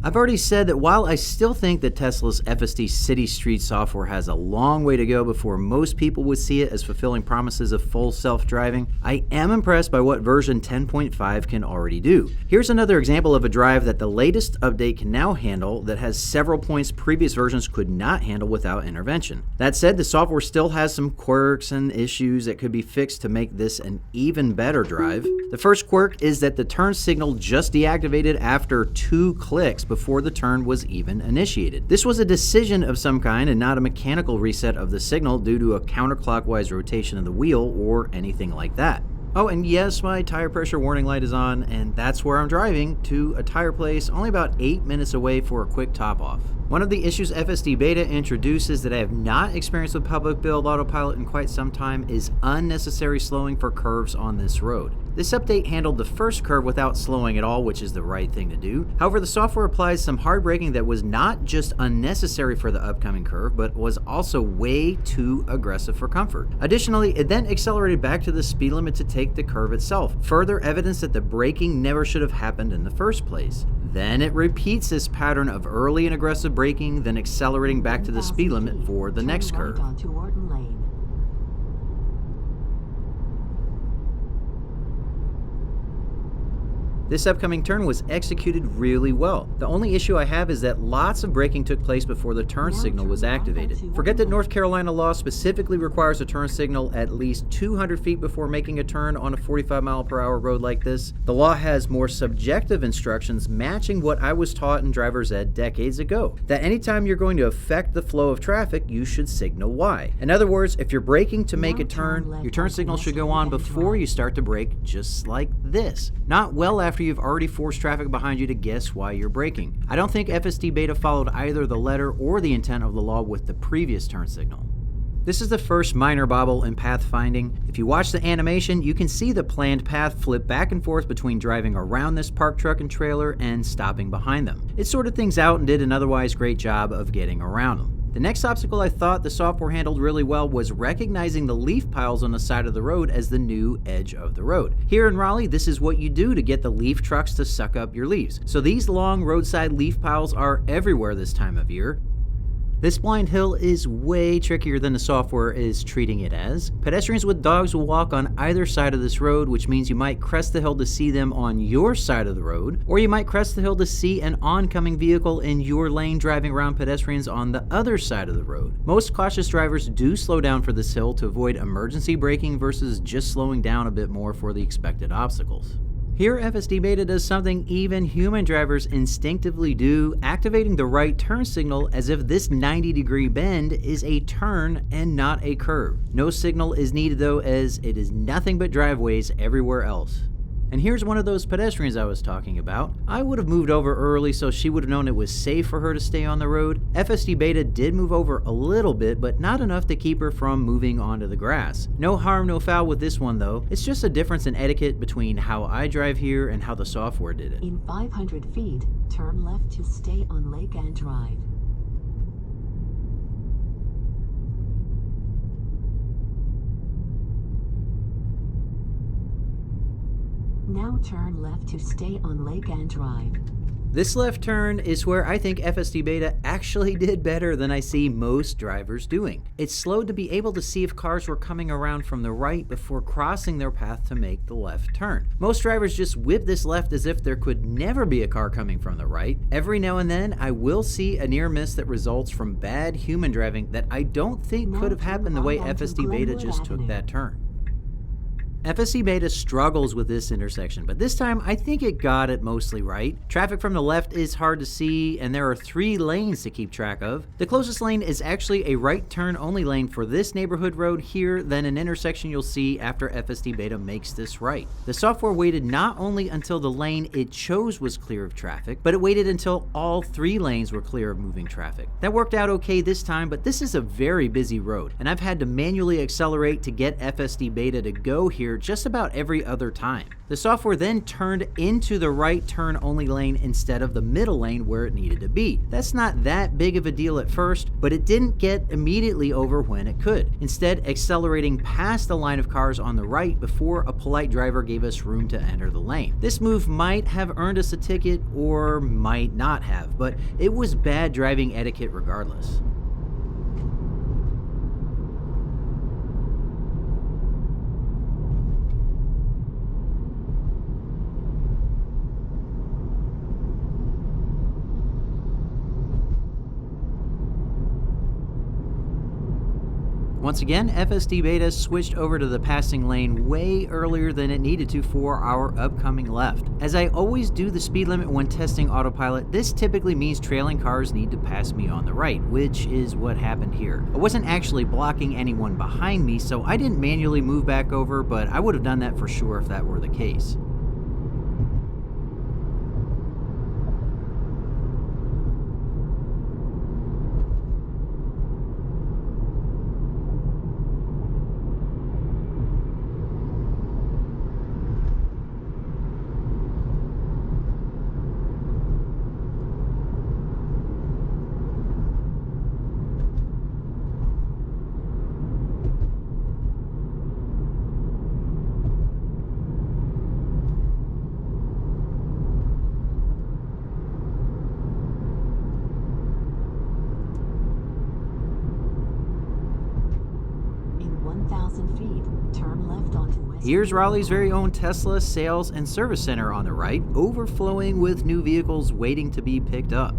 I've already said that while I still think that Tesla's FSD City Street software has a long way to go before most people would see it as fulfilling promises of full self-driving, I am impressed by what version 10.5 can already do. Here's another example of a drive that the latest update can now handle that has several points previous versions could not handle without intervention. That said, the software still has some quirks and issues that could be fixed to make this an even better drive. The first quirk is that the turn signal just deactivated after 2 clicks before the turn was even initiated. This was a decision of some kind and not a mechanical reset of the signal due to a counterclockwise rotation of the wheel or anything like that. Oh, and yes, my tire pressure warning light is on, and that's where I'm driving, to a tire place only about 8 minutes away for a quick top off. One of the issues FSD Beta introduces that I have not experienced with public build autopilot in quite some time is unnecessary slowing for curves on this road. This update handled the first curve without slowing at all, which is the right thing to do. However, the software applies some hard braking that was not just unnecessary for the upcoming curve, but was also way too aggressive for comfort. Additionally, it then accelerated back to the speed limit to take the curve itself, further evidence that the braking never should have happened in the first place. Then it repeats this pattern of early and aggressive braking, then accelerating back to the speed limit for the next curve. This upcoming turn was executed really well. The only issue I have is that lots of braking took place before the turn signal was activated. Forget that North Carolina law specifically requires a turn signal at least 200 feet before making a turn on a 45-mile-per-hour road like this. The law has more subjective instructions matching what I was taught in driver's ed decades ago, that anytime you're going to affect the flow of traffic, you should signal Y. In other words, if you're braking to make a turn, your turn signal should go on before you start to brake, just like this. Not well after you've already forced traffic behind you to guess why you're braking. I don't think FSD Beta followed either the letter or the intent of the law with the previous turn signal. This is the first minor bobble in pathfinding. If you watch the animation, you can see the planned path flip back and forth between driving around this parked truck and trailer and stopping behind them. It sorted things out and did an otherwise great job of getting around them. The next obstacle I thought the software handled really well was recognizing the leaf piles on the side of the road as the new edge of the road. Here in Raleigh, this is what you do to get the leaf trucks to suck up your leaves. So these long roadside leaf piles are everywhere this time of year. This blind hill is way trickier than the software is treating it as. Pedestrians with dogs will walk on either side of this road, which means you might crest the hill to see them on your side of the road, or you might crest the hill to see an oncoming vehicle in your lane driving around pedestrians on the other side of the road. Most cautious drivers do slow down for this hill to avoid emergency braking versus just slowing down a bit more for the expected obstacles. Here, FSD Beta does something even human drivers instinctively do, activating the right turn signal as if this 90-degree bend is a turn and not a curve. No signal is needed though, as it is nothing but driveways everywhere else. And here's one of those pedestrians I was talking about. I would have moved over early so she would have known it was safe for her to stay on the road. FSD Beta did move over a little bit, but not enough to keep her from moving onto the grass. No harm, no foul with this one though. It's just a difference in etiquette between how I drive here and how the software did it. In 500 feet, turn left to stay on Lake Ann Drive. Now turn left to stay on Lake Ann Drive. This left turn is where I think FSD Beta actually did better than I see most drivers doing. It slowed to be able to see if cars were coming around from the right before crossing their path to make the left turn. Most drivers just whip this left as if there could never be a car coming from the right. Every now and then, I will see a near miss that results from bad human driving that I don't think could have happened the way FSD Beta just took that turn. FSD Beta struggles with this intersection, but this time I think it got it mostly right. Traffic from the left is hard to see, and there are 3 lanes to keep track of. The closest lane is actually a right turn only lane for this neighborhood road here, then an intersection you'll see after FSD Beta makes this right. The software waited not only until the lane it chose was clear of traffic, but it waited until all 3 lanes were clear of moving traffic. That worked out okay this time, but this is a very busy road, and I've had to manually accelerate to get FSD Beta to go here indicator just about every other time. The software then turned into the right turn only lane instead of the middle lane where it needed to be. That's not that big of a deal at first, but it didn't get immediately over when it could, instead accelerating past the line of cars on the right before a polite driver gave us room to enter the lane. This move might have earned us a ticket or might not have, but it was bad driving etiquette regardless. Once again, FSD Beta switched over to the passing lane way earlier than it needed to for our upcoming left. As I always do the speed limit when testing autopilot, this typically means trailing cars need to pass me on the right, which is what happened here. I wasn't actually blocking anyone behind me, so I didn't manually move back over, but I would have done that for sure if that were the case. Here's Raleigh's very own Tesla Sales and Service Center on the right, overflowing with new vehicles waiting to be picked up.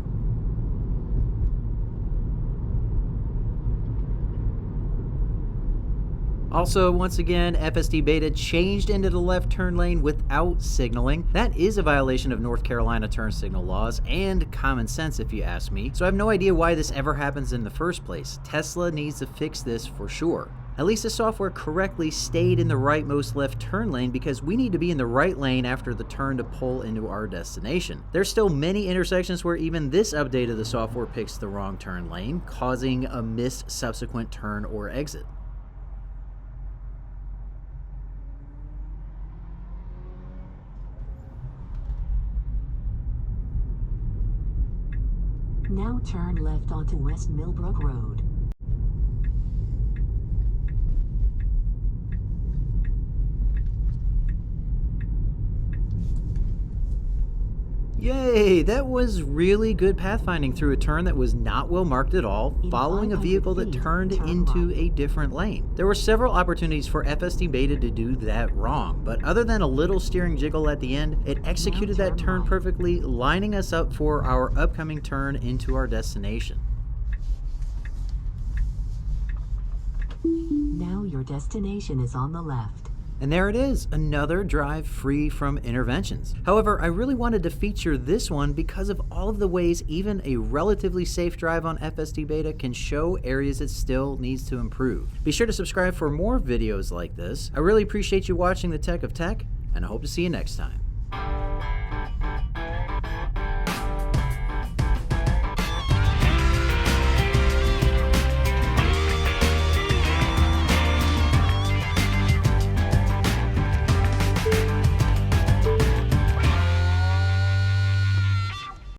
Also, once again, FSD Beta changed into the left turn lane without signaling. That is a violation of North Carolina turn signal laws and common sense if you ask me, so I have no idea why this ever happens in the first place. Tesla needs to fix this for sure. At least the software correctly stayed in the rightmost left turn lane because we need to be in the right lane after the turn to pull into our destination. There's still many intersections where even this update of the software picks the wrong turn lane, causing a missed subsequent turn or exit. Now turn left onto West Millbrook Road. Yay! That was really good pathfinding through a turn that was not well marked at all, following a vehicle that turned into a different lane. There were several opportunities for FSD Beta to do that wrong, but other than a little steering jiggle at the end, it executed that turn perfectly, lining us up for our upcoming turn into our destination. Now your destination is on the left. And there it is, another drive free from interventions. However, I really wanted to feature this one because of all of the ways even a relatively safe drive on FSD Beta can show areas it still needs to improve. Be sure to subscribe for more videos like this. I really appreciate you watching The Tech of Tech, and I hope to see you next time.